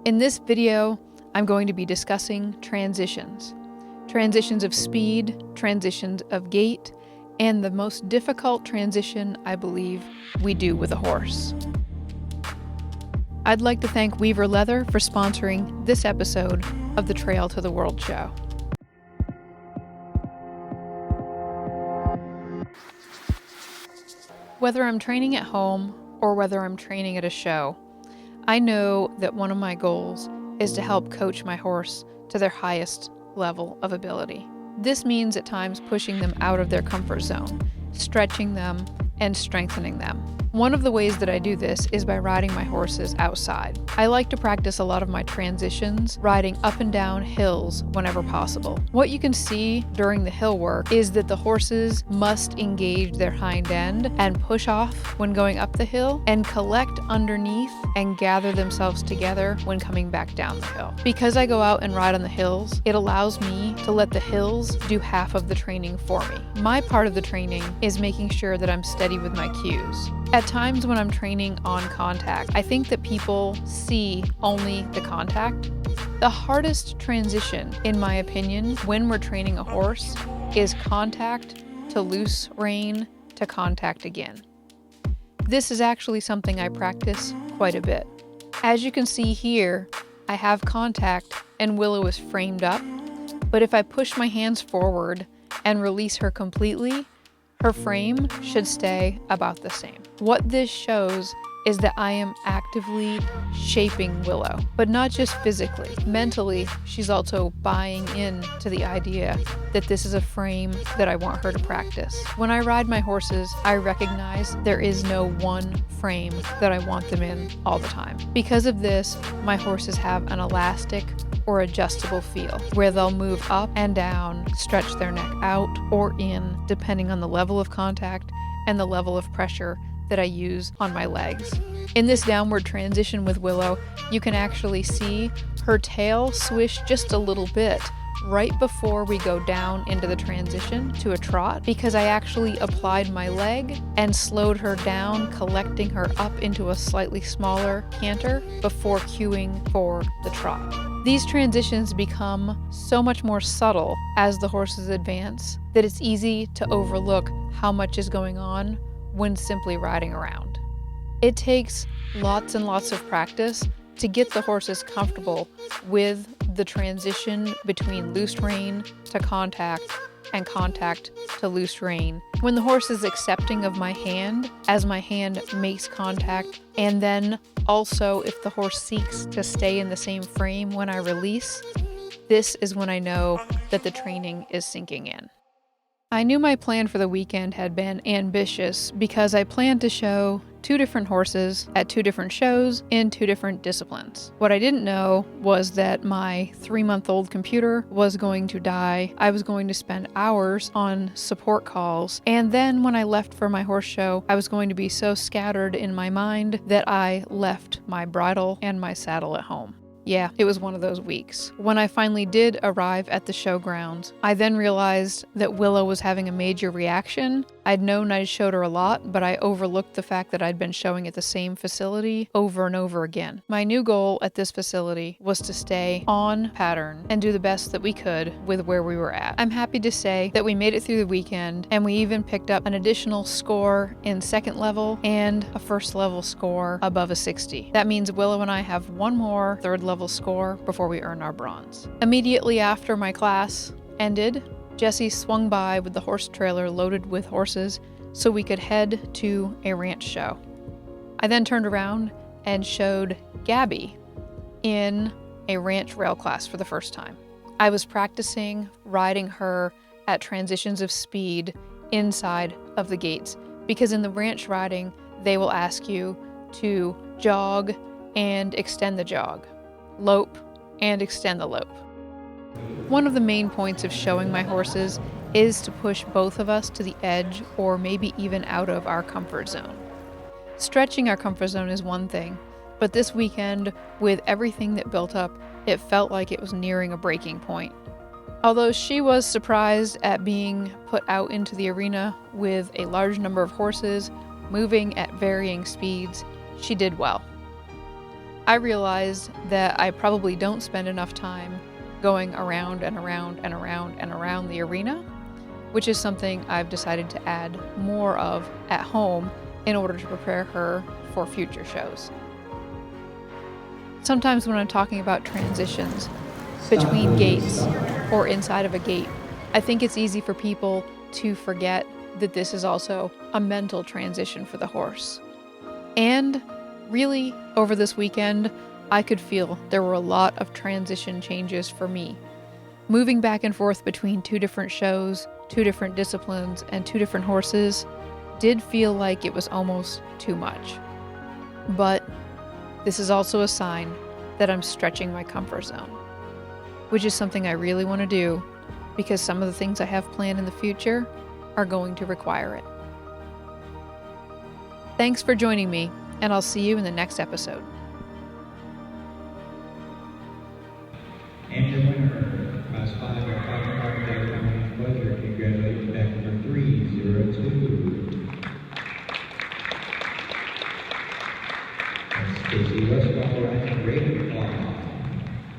In this video, I'm going to be discussing transitions. Transitions of speed, transitions of gait, and the most difficult transition I believe we do with a horse. I'd like to thank Weaver Leather for sponsoring this episode of the Trail to the World show. Whether I'm training at home or whether I'm training at a show, I know that one of my goals is to help coach my horse to their highest level of ability. This means at times pushing them out of their comfort zone, stretching them, and strengthening them. One of the ways that I do this is by riding my horses outside. I like to practice a lot of my transitions riding up and down hills whenever possible. What you can see during the hill work is that the horses must engage their hind end and push off when going up the hill and collect underneath and gather themselves together when coming back down the hill. Because I go out and ride on the hills, it allows me to let the hills do half of the training for me. My part of the training is making sure that I'm steady with my cues. At times when I'm training on contact, I think that people see only the contact. The hardest transition, in my opinion, when we're training a horse is contact to loose rein to contact again. This is actually something I practice quite a bit. As you can see here, I have contact and Willow is framed up, but if I push my hands forward and release her completely, her frame should stay about the same. What this shows is that I am actively shaping Willow, but not just physically. Mentally, she's also buying into the idea that this is a frame that I want her to practice. When I ride my horses, I recognize there is no one frame that I want them in all the time. Because of this, my horses have an elastic or adjustable feel, where they'll move up and down, stretch their neck out or in, depending on the level of contact and the level of pressure that I use on my legs. In this downward transition with Willow, you can actually see her tail swish just a little bit right before we go down into the transition to a trot, because I actually applied my leg and slowed her down, collecting her up into a slightly smaller canter before cueing for the trot. These transitions become so much more subtle as the horses advance that it's easy to overlook how much is going on when simply riding around. It takes lots and lots of practice to get the horses comfortable with the transition between loose rein to contact and contact to loose rein. When the horse is accepting of my hand as my hand makes contact, and then also if the horse seeks to stay in the same frame when I release, this is when I know that the training is sinking in. I knew my plan for the weekend had been ambitious because I planned to show 2 different horses at 2 different shows in 2 different disciplines. What I didn't know was that my 3-month-old computer was going to die. I was going to spend hours on support calls, and then when I left for my horse show, I was going to be so scattered in my mind that I left my bridle and my saddle at home. Yeah, it was one of those weeks. When I finally did arrive at the showgrounds, I then realized that Willow was having a major reaction. I'd known I showed her a lot, but I overlooked the fact that I'd been showing at the same facility over and over again. My new goal at this facility was to stay on pattern and do the best that we could with where we were at. I'm happy to say that we made it through the weekend, and we even picked up an additional score in 2nd level and a 1st level score above a 60. That means Willow and I have one more 3rd level score before we earn our bronze. Immediately after my class ended, Jesse swung by with the horse trailer loaded with horses so we could head to a ranch show. I then turned around and showed Gabby in a ranch rail class for the first time. I was practicing riding her at transitions of speed inside of the gaits, because in the ranch riding, they will ask you to jog and extend the jog, lope and extend the lope. One of the main points of showing my horses is to push both of us to the edge or maybe even out of our comfort zone. Stretching our comfort zone is one thing, but this weekend, with everything that built up, it felt like it was nearing a breaking point. Although she was surprised at being put out into the arena with a large number of horses moving at varying speeds, she did well. I realized that I probably don't spend enough time going around and around and around and around the arena, which is something I've decided to add more of at home in order to prepare her for future shows. Sometimes when I'm talking about transitions between gaits or inside of a gait, I think it's easy for people to forget that this is also a mental transition for the horse. And really, over this weekend, I could feel there were a lot of transition changes for me. Moving back and forth between 2 different shows, 2 different disciplines, and 2 different horses did feel like it was almost too much. But this is also a sign that I'm stretching my comfort zone, which is something I really want to do because some of the things I have planned in the future are going to require it. Thanks for joining me, and I'll see you in the next episode. And your winner, class 5 at 5 day county pleasure. Congratulations, back number 302. That's Casey Westphal, Ryan Raven.